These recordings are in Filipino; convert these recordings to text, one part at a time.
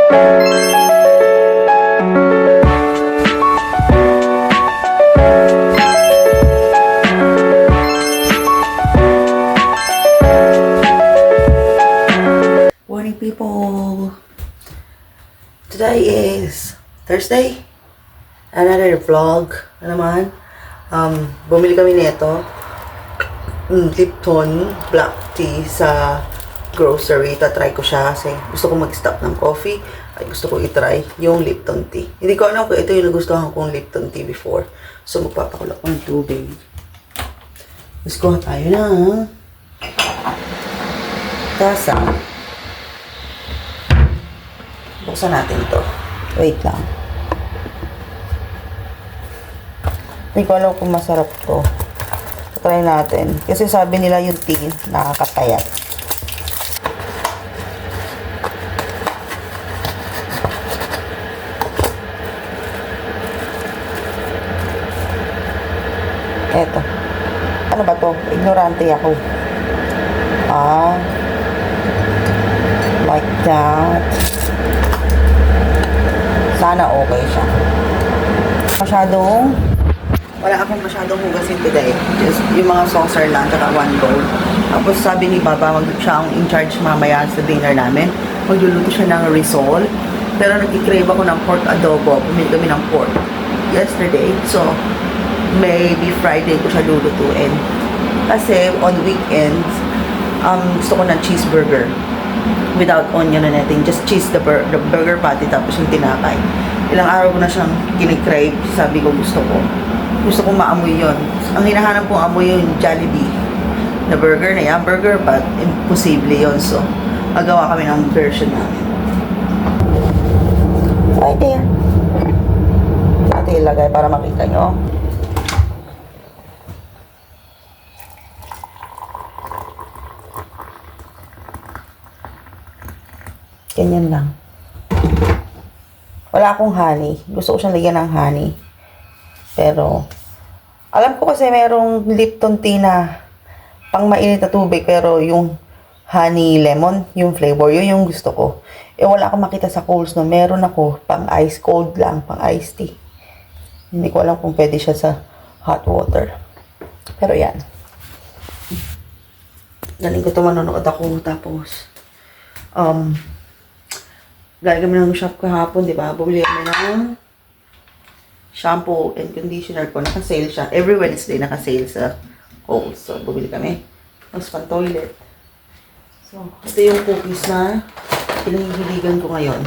Morning people! Today is Thursday. Another vlog na naman. Bumili kami nito. Lipton black tea sa grocery. Tatry ko siya kasi gusto ko mag-stop ng coffee. Ay gusto ko itry yung Lipton tea. Hindi ko alam kung ito yung nagustuhan kong Lipton tea before. So magpapakulak ko ng tubig. Gusto tayo na tasa. Buksan natin to. Wait lang. Hindi ko alam kung masarap to. Try natin. Kasi sabi nila yung tea nakakapayat. Eto. Ano ba to? Ignorante ako. Like that. Sana okay siya. Wala akong masyadong hugasin today. Just yung mga saucer lang, tsaka one bowl. Tapos sabi ni Baba, siya ang in charge mamaya sa dinner namin. Magluluto siya ng risol. Pero nag-crave ako ng pork adobo. Bumili kami ng pork yesterday. So, maybe Friday ko siya lulutuin. Kasi on weekends, gusto ko ng cheeseburger. Without onion and anything, just cheese the burger patty tapos yung tinapay. Ilang araw ko na siyang kinikrave, sabi ko gusto ko maamoy yon. Ang hinahanap kong amoy yung Jollibee na burger na yan, burger but imposible yon. So magawa kami ng version namin. Right there. Natin ilagay para makita nyo. Ganyan lang. Wala akong honey. Gusto ko siyang lagyan ng honey. Pero, alam ko kasi merong Lipton tea na pang mainit na tubig. Pero yung honey lemon, yung flavor, yun yung gusto ko. Eh, wala akong makita sa Coles no. Meron ako pang ice cold lang, pang iced tea. Hindi ko alam kung pwede siya sa hot water. Pero yan. Galing ko ito manonood ako. Tapos, galing kami ng shop kahapon, di ba? Bumili kami ng shampoo and conditioner ko. Naka-sale siya. Every Wednesday naka-sale sa Kohl's. So, bumili kami. Tapos pan-toilet. So, ito yung cookies na pinahihiligan ko ngayon.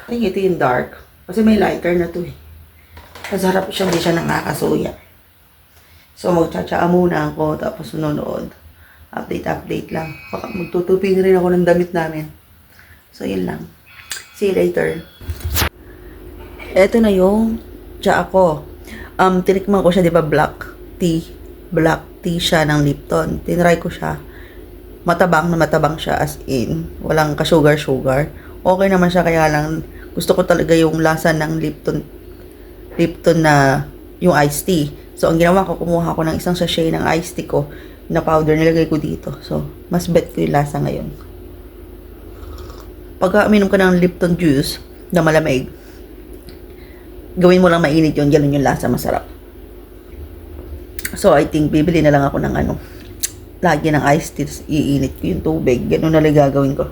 I think ito yung dark. Kasi may lighter na to eh. Masarap siya, hindi siya nakakasuya. So, magtsatsaa muna ako. Tapos sunonood. Update lang. Baka magtutupi na rin ako ng damit namin. So, yun lang. See you later. Ito na yung tsaa ko. Tinikman ko siya, di ba, black tea. Black tea siya ng Lipton. Tinry ko siya. Matabang na matabang siya as in. Walang ka-sugar. Okay naman siya, kaya lang gusto ko talaga yung lasa ng Lipton na yung iced tea. So, ang ginawa ko, kumuha ko ng isang sachet ng iced tea ko na powder, nilagay ko dito. So, mas bet ko yung lasa ngayon. Pagka uminom ka ng Lipton juice na malamig, gawin mo lang mainit yun, ganun yung lasa, masarap. So, I think, bibili na lang ako ng lagyan ng iced tea, iinit ko yung tubig, ganun na lang gagawin ko.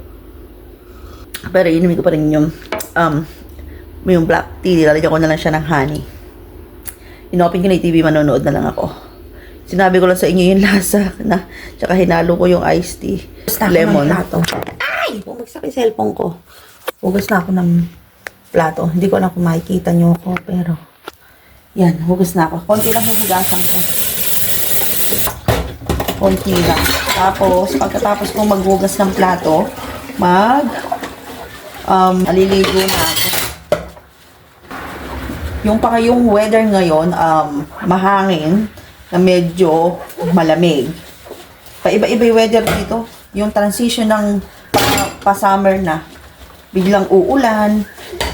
Pero, inumin ko pa rin yung black tea, nilalagyan ko na lang siya ng honey. Inopen ko na yung TV, manonood na lang ako. Sinabi ko lang sa inyo yung lasa na, tsaka hinalo ko yung iced tea, lemon. Ay! Bumagsak yung cellphone ko. Hugas na ako ng plato. Hindi ko alam kung makikita nyo ako, pero yan, hugas na ako. Konti lang hugasan ko. Konti lang. Tapos, pagkatapos kong maghugas ng plato, aliligo na ako. Yung weather ngayon, mahangin, na medyo malamig. Paiba-iba yung weather dito. Yung transition ng pa-summer na. Biglang uulan,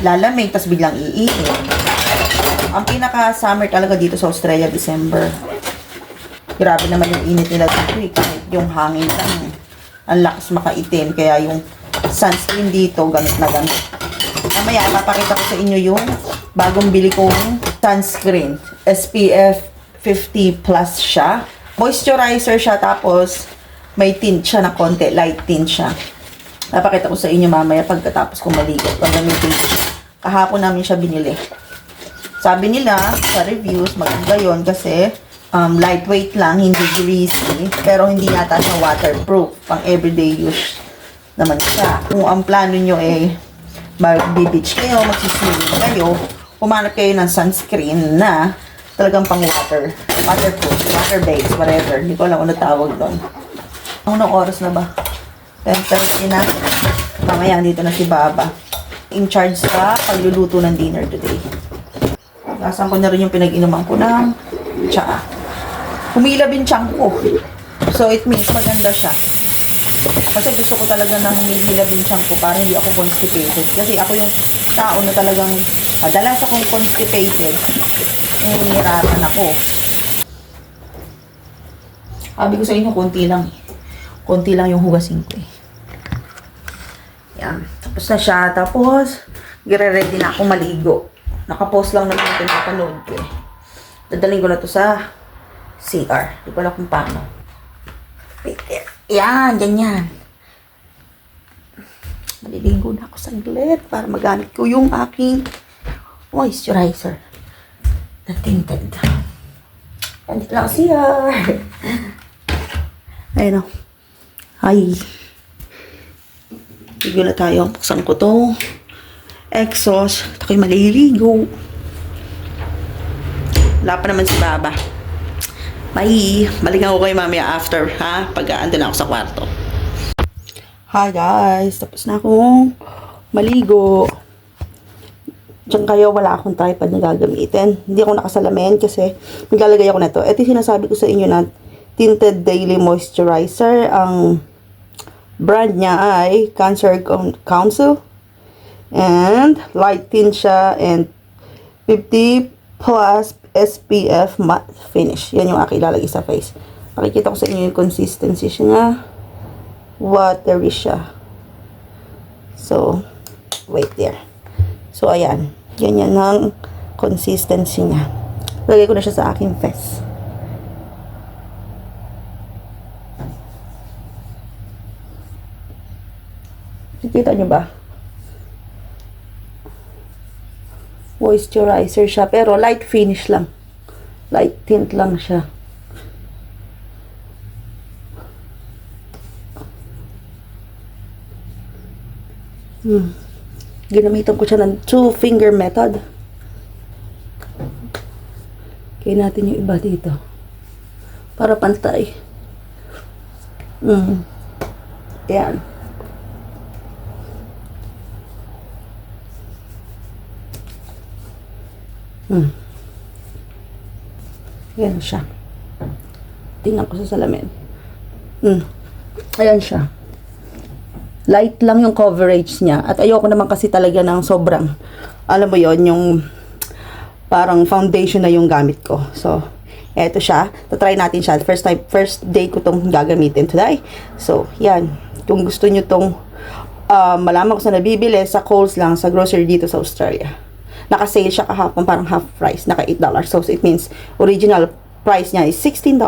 lalamig, tas biglang iinit. Ang pinaka-summer talaga dito sa Australia, December. Grabe naman yung init nila dito eh. Kahit yung hangin lang. Ang lakas makaitim. Kaya yung sunscreen dito, gamit na gamit. Mamaya, papakita ko sa inyo yung bagong bili kong sunscreen. SPF 50 plus siya. Moisturizer siya, tapos may tint siya na konti, light tint siya. Papakita ko sa inyo mamaya pagkatapos kong maligo. Pagamitin ko siya. Kahapon namin siya binili. Sabi nila sa reviews, maganda yun kasi lightweight lang, hindi greasy, pero hindi yata siya waterproof. Pang everyday use naman siya. Kung ang plano nyo mag-beach kayo, magsiswimming kayo, pumanap kayo ng sunscreen na talagang pang waterproof, water-based, whatever. Hindi ko alam ano tawag doon. Anong oras na ba? 10:30 na. Mamaya dito na si Baba. In charge sa pagluluto ng dinner today. Lasan ko na rin yung pinag-inuman ko ng tsaa. Humilab yung tiyan ko. So, it means maganda siya. Kasi gusto ko talaga na humihilab yung tiyan ko para hindi ako constipated. Kasi ako yung tao na talagang madalas akong constipated. Nahihirapan ako. Sabi ko sa inyo, konti lang. Konti lang yung hugasin ko eh. Yan. Tapos na siya. Tapos, gire-ready na akong maligo. Nakapost lang naman ito na panood ko eh. Dadaling ko na to sa CR. Di ko alam kung paano. Wait there. Yan, ganyan. Maliligo na ako saglit para magamit ko yung aking moisturizer. The tinted. Yan, dito lang CR. Ayun o. Hi. Ligo na tayo. Buksan ko to. Exhaust. Ito kayo maliligo. Wala pa naman si Baba. Bye. Balikan ko kayo mamaya after, ha? Pag andun na ako sa kwarto. Hi guys. Tapos na akong maligo. Diyan kayo, wala akong tripod na gagamitin. Hindi ako nakasalamin kasi maglalagay ako na to. Ito yung sinasabi ko sa inyo na Tinted Daily Moisturizer. Ang brand niya ay Cancer Council. And light tint siya and 50 plus SPF matte finish. Yan yung aking ilalagay sa face. Makikita ko sa inyo yung consistency siya. Watery siya. So, wait there. So, ayan. Ganyan ang consistency niya. Lagay ko na siya sa aking face. Kita nyo ba? Moisturizer siya, pero light finish lang. Light tint lang siya. Ginamitan ko siya ng 2-finger method. Kaya natin yung iba dito. Para pantay. Ayan. Ayan siya. Tingnan ko sa salamin. Ayan siya. Light lang yung coverage niya. At ayoko naman kasi talaga ng sobrang, alam mo yon, yung parang foundation na yung gamit ko. So, eto siya. Tatry natin siya. First day ko tong gagamitin today. So, yan. Kung gusto nyo tong malaman ko sa nabibili, sa Coles lang, sa grocery dito sa Australia. Naka-sale siya kahapon, parang half price. Naka $8. So, it means original price niya is $16.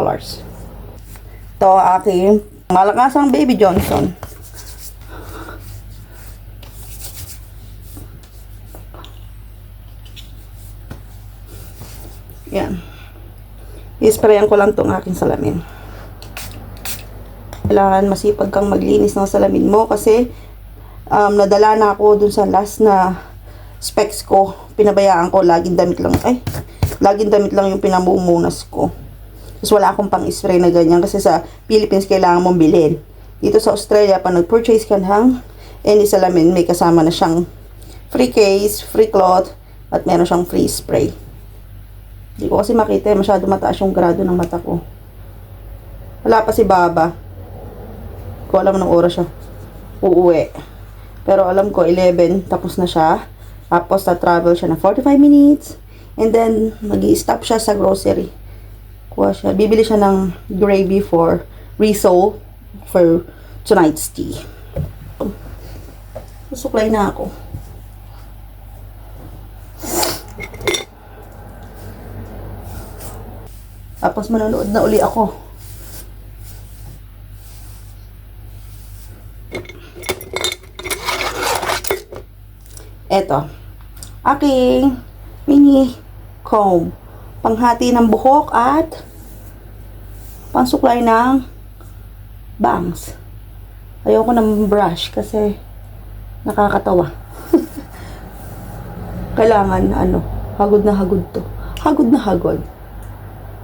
Ito aking malakasang Baby Johnson. Yan. I-sprayan ko lang tong aking salamin. Kailangan masipag kang maglinis ng salamin mo kasi nadala na ako dun sa last na specs ko. Pinabayaan ko, laging damit lang. Laging damit lang yung pinamumunas ko. Tapos wala akong pang-spray na ganyan kasi sa Philippines kailangan mong bilhin. Dito sa Australia, pag nag-purchase ka ng any salamin, may kasama na siyang free case, free cloth, at meron siyang free spray. Hindi ko kasi makita, masyado mataas yung grado ng mata ko. Wala pa si Baba. Ko alam ng oras siya uuwi. Pero alam ko 11 tapos na siya. Tapos travel siya na 45 minutes. And then magi-stop siya sa grocery. Kuha siya. Bibili siya ng gravy for risol for tonight's tea. Susuklay na ako. Tapos manonood na uli ako. Eto. Aking mini comb. Panghati ng buhok at pansuklay ng bangs. Ayoko ng brush kasi nakakatawa. Kailangan, hagod na hagod to. Hagod na hagod.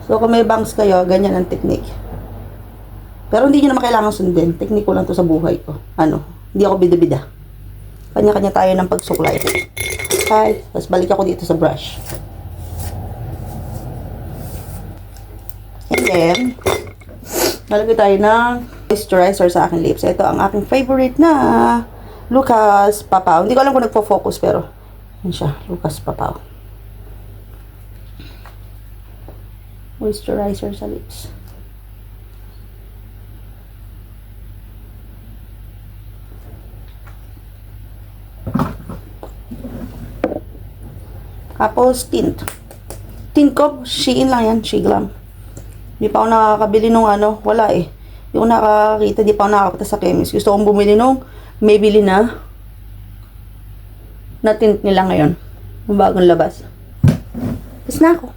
So, kung may bangs kayo, ganyan ang technique. Pero hindi nyo naman kailangan sundin. Technique ko lang to sa buhay ko. Hindi ako bida-bida. Kanya-kanya tayo ng pagsuklay. Okay, tapos balik ako dito sa brush. And then, nalagay tayo ng moisturizer sa aking lips. Ito ang aking favorite na Lucas Papaw. Hindi ko alam kung nagpo-focus pero yun siya, Lucas Papaw. Moisturizer sa lips. Tapos tint. Tint ko, Shein lang yan, Shein lang. Hindi pa ako nakakabili nung wala eh. Hindi ko nakakita, di pa ako nakakapunta sa chemist. Gusto kong bumili nung Maybelline na tint nila ngayon. Yung bagong labas. Tapos na ako.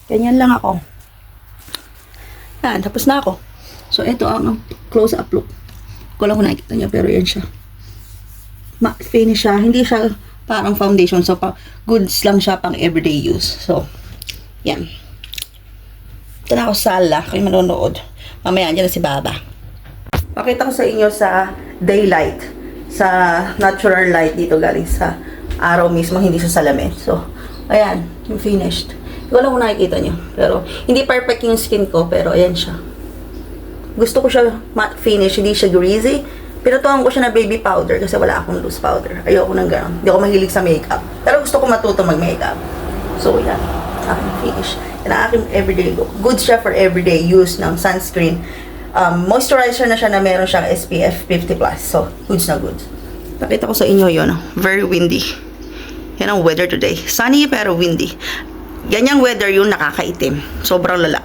Ganyan lang ako. Yan, tapos na ako. So, ito ang close-up look. Ko lang kung nakikita niya, pero yan siya. Matte finish siya. Hindi siya parang foundation. So, goods lang siya pang everyday use. So, yan. Ito na ako sala. Kayo manonood. Mamaya, andyan na si Baba. Pakita ko sa inyo sa daylight. Sa natural light dito galing sa araw mismo. Hindi sa salamin. So, ayan. Yung finished. Hindi ko alam kung nakikita nyo. Pero, hindi perfect yung skin ko. Pero, ayan siya. Gusto ko siya matte finish. Hindi siya greasy. Pinutuhan ko siya na baby powder kasi wala akong loose powder. Ayoko nang gano'n. Hindi ako mahilig sa makeup. Pero gusto ko matuto mag-makeup. So, yan. Aking finish. Yan ang aking everyday look. Good siya for everyday use ng sunscreen. Moisturizer na siya na meron siyang SPF 50+. So, goods na goods. Pakita ko sa inyo yun. Very windy. Yan ang weather today. Sunny pero windy. Ganyang weather yung nakakaitim. Sobrang lala.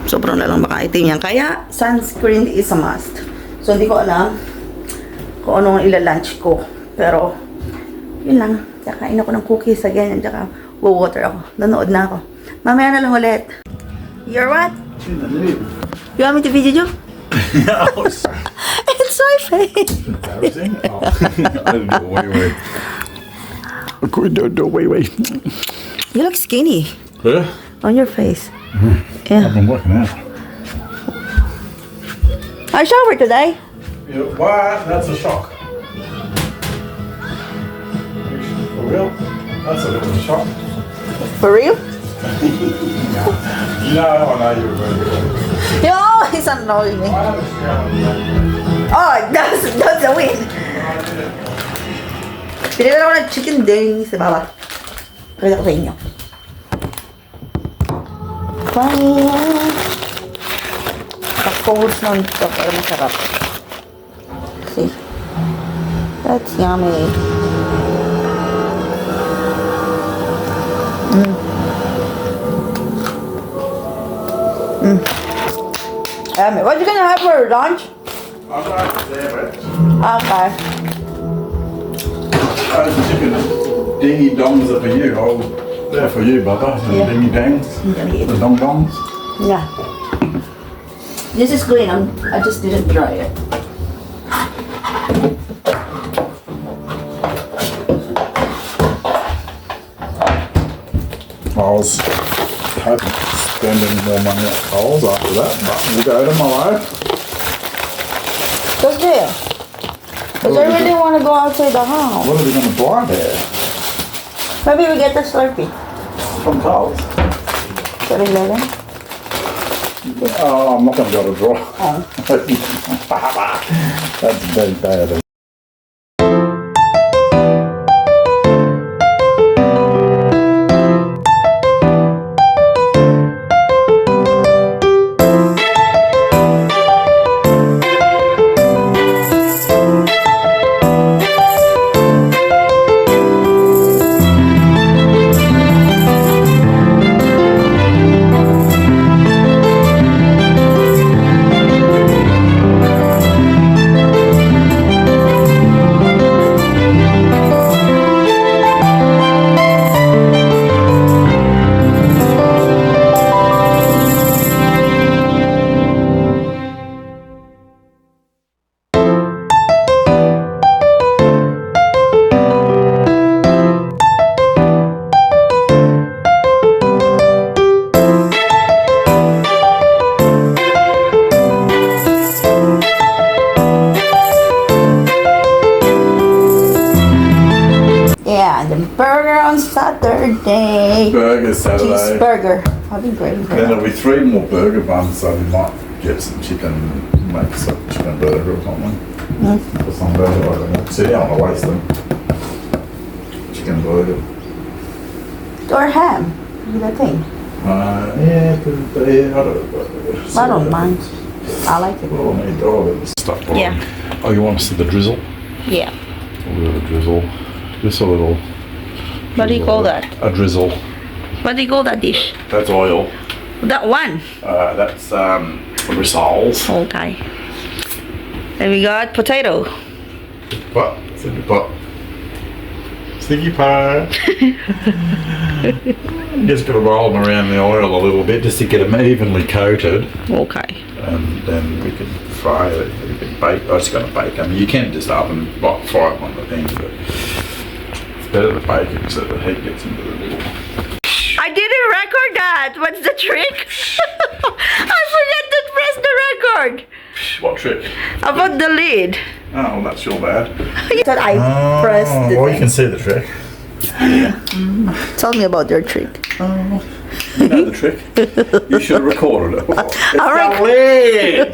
Sobrang lalang makaitim yan. Kaya, sunscreen is a must. So, hindi ko alam kung anong ilalunch ko. Pero, yun lang. Kakain ako ng cookies sa ganyan. Tsaka, water ako. Nanood na ako. Mamaya na lang ulit. You're what? In the mood. You want me to video you? No, it's It's my face. embarrassing. Oh. I didn't do it. Wait. Wait. You look skinny Yeah? on your face. I've Yeah. been working out. I showered today. Yeah, what? That's a shock. For real? That's a bit of a shock. For real? No, I know you were going to do it. You always annoy me. I understand. Oh, that's a win. Pinila ako ng chicken ding sa baba. Kaya ko sa inyo. Fine. Tapos nun ito para masarap. See? That's yummy. What you gonna have for lunch? I'm not there, but Okay. those chicken dingy dongs are for you. Oh, they're for you, Bubba. The Yeah. dingy dangs. I'm gonna eat The it. dong dongs. Yeah. This is green. I just didn't dry it. I was hoping to spend any more money at Coles after that, but we'll go tomorrow. What's there? Because I really want to go outside the house. What are we going to buy there? Maybe we get the Slurpee. From Coles? 7-Eleven. Oh, I'm not going to be able to draw. Oh. That's very bad. And then burger on Saturday. Burger Saturday. Cheeseburger. I've been craving for Then that. there'll be 3 more burger buns, so we might get some chicken, make some chicken burger or something. Or some burger, I don't know. See, I don't want to waste them. Chicken burger. Or ham. Do that thing. Yeah, I don't mind. I like it. Well, I need all of this stuff. Yeah. Oh, you want to see the drizzle? Yeah. A little drizzle. Just a little. What do you call that? A drizzle. What do you call that dish? That's oil. That one. That's rissoles. Okay. And we got potato. What? Sticky pot. Sticky pot. Just gotta roll them around the oil a little bit just to get them evenly coated. Okay. And then we can fry it. We can bake. I just gotta bake them. You can just oven, like, fry them on the thing, but it's better to bake it so the heat gets into the middle. I didn't record that. What's the trick? I forgot to press the record. What trick? About the lid. Oh, well, that's your bad. You thought I pressed the well, you thing. can see the trick. Tell me about your trick. You know the trick. You should have recorded it. It's Alright. the lid.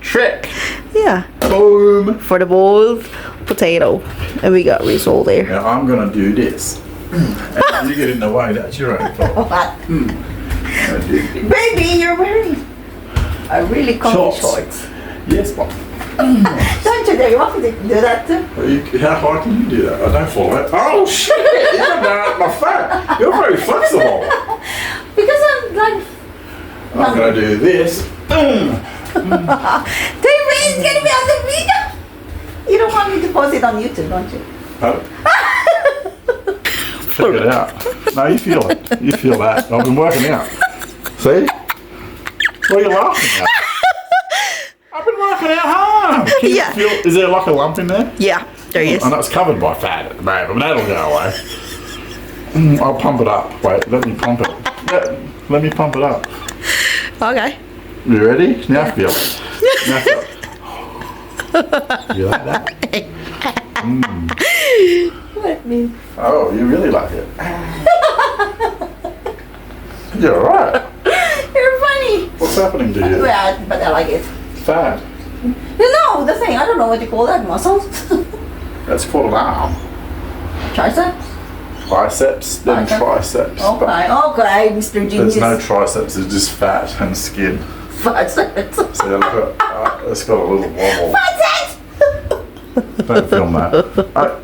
Trick. Yeah. Boom. For the boiled potato. And we got risotto there. Now I'm gonna do this. And you get in the way, that's your own fault. What? I do. Baby, you're wearing a really comfy shorts. Yes, Bob. Don't you dare. You want me to do that too? How high can you do that? I don't follow it. Oh shit! You're down my fat. You're very flexible. Because I'm like... I'm gonna do this. David, it's gonna be on the video. You don't want me to post it on YouTube, don't you? Check it out. No, you feel it. You feel that. I've been working out. See? What are you laughing at? I've been working out hard. Can you Yeah. feel, is there like a lump in there? Yeah, there is. And that's covered by fat at the moment, but that'll go away. I'll pump it up. Wait, let me pump it. Let me pump it up. Okay. You ready? Now feel it. Now feel it. You like that? Let me... Oh, you really like it. You're alright. You're funny. What's happening to you? Yeah, but I like it. Fat. No, the thing, I don't know what you call that, muscles. That's called an arm. Triceps? Biceps, then triceps. But Okay, okay, Mr. Genius. there's no triceps, it's just fat and skin. Triceps. So look at it's got a little wobble. Triceps! Don't film that.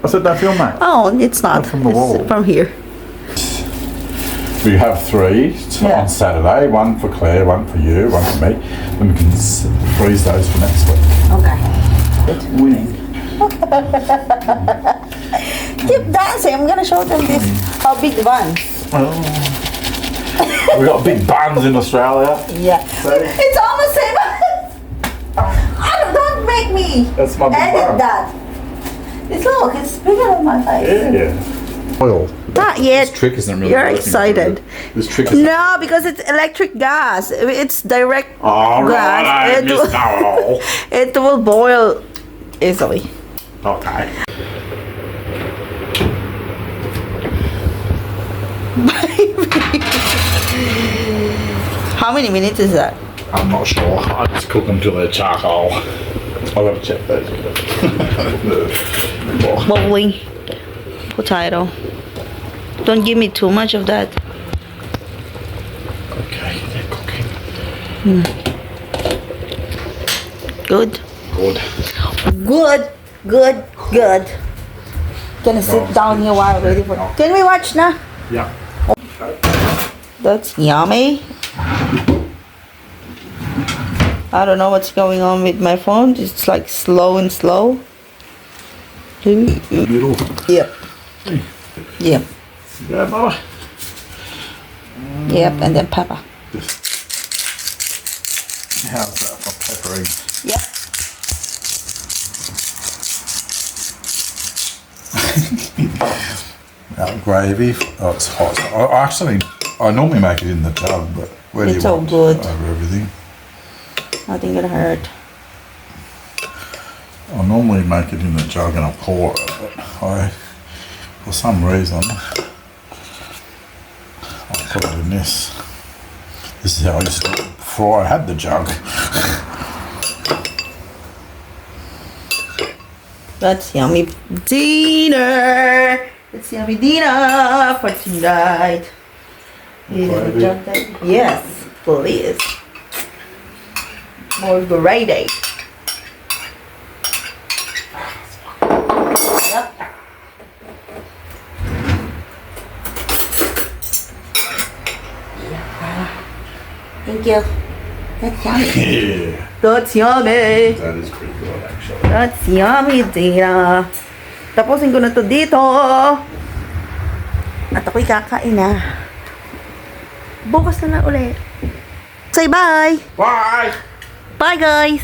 I said don't film that. Oh, it's not. Not from the It's wall. from here. We have 3 Yeah. on Saturday, 1 for Claire, 1 for you, 1 for me. Then we can freeze those for next week. Okay. Good. Winning. Keep dancing. I'm gonna show them this. How big the buns. Oh. We got big buns in Australia. Yeah. It's almost same. Don't make me That's my big edit bun. that. It's look, it's bigger than my face. Yeah. Oil. Not yet. This trick isn't really You're working. excited. This trick is. No, because it's electric gas. It's direct All gas. right, I missed out. It will boil easily. Okay. How many minutes is that? I'm not sure. I just cook them till they're charcoal. I've got to check those. Bowling potato. Don't give me too much of that. Okay, they're cooking. Good. Good. Good. Good. Good. Gonna sit down here while waiting for. Can we watch now? Yeah. That's yummy. I don't know what's going on with my phone. It's like slow and slow. Middle. Yep. Yep. Yeah, Mama. Yep. And then pepper. How's that for peppering? Yep. Gravy. Oh, it's hot. I normally make it in the tub, but where do It's you so want good. over everything? Nothing gonna hurt. I normally make it in the jug and I pour it, but I For some reason, I'll put it in this. This is how I used to do it before I had the jug. That's yummy dinner. It's yummy dinner for tonight. Gravy? Yes, please. More gravy. Yep. Thank you. That's yummy. Yeah, That's yummy. that is pretty good actually. That's yummy, Dina. Tapusin ko na to dito. At ako'y kakain na. Bukas na ulit. Say bye! Bye! Bye, guys!